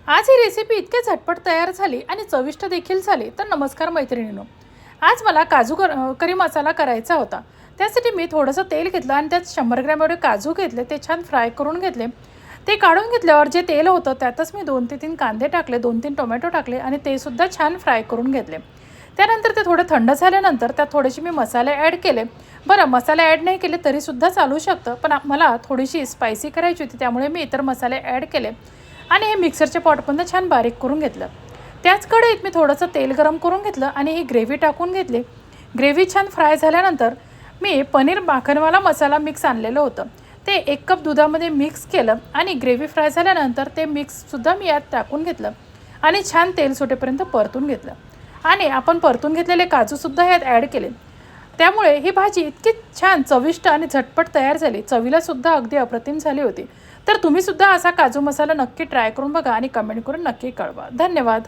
आज ही रेसिपी इतके झटपट तयार झाली आणि चविष्ट देखील झाली. तर नमस्कार मैत्रिणींनो, आज मला करी मसाला करायचा होता. त्यासाठी मी थोडंसं तेल घेतलं आणि त्यात 100 ग्रॅम एवढे काजू घेतले. ते छान फ्राय करून घेतले. ते काढून घेतल्यावर जे तेल होतं त्यातच मी 2 ते 3 कांदे टाकले, 2-3 टोमॅटो टाकले आणि ते सुद्धा छान फ्राय करून घेतले. त्यानंतर ते थोडे थंड झाल्यानंतर त्यात थोडेसे मी मसाले ॲड केले. बरं, मसाले ॲड नाही केले तरीसुद्धा चालू शकतं, पण मला थोडीशी स्पायसी करायची होती त्यामुळे मी इतर मसाले ॲड केले आणि हे मिक्सरच्या पॉटमधनं छान बारीक करून घेतलं. त्याच कढईत मी थोडंसं तेल गरम करून घेतलं आणि ही ग्रेव्ही टाकून घेतली. ग्रेव्ही छान फ्राय झाल्यानंतर मी पनीर माखनवाला मसाला मिक्स आणलेलं होतं, ते 1 कप दुधामध्ये मिक्स केलं आणि ग्रेव्ही फ्राय झाल्यानंतर ते मिक्ससुद्धा मी यात टाकून घेतलं आणि छान तेल सुटेपर्यंत परतून घेतलं आणि आपण परतून घेतलेले काजूसुद्धा यात ॲड केले. त्यामुळे ही भाजी इतकी छान चविष्ट आणि झटपट तयार झाली. चवीलासुद्धा अगदी अप्रतिम झाली होती. तर तुम्हीसुद्धा असा काजू मसाला नक्की ट्राय करून बघा आणि कमेंट करून नक्की कळवा. धन्यवाद.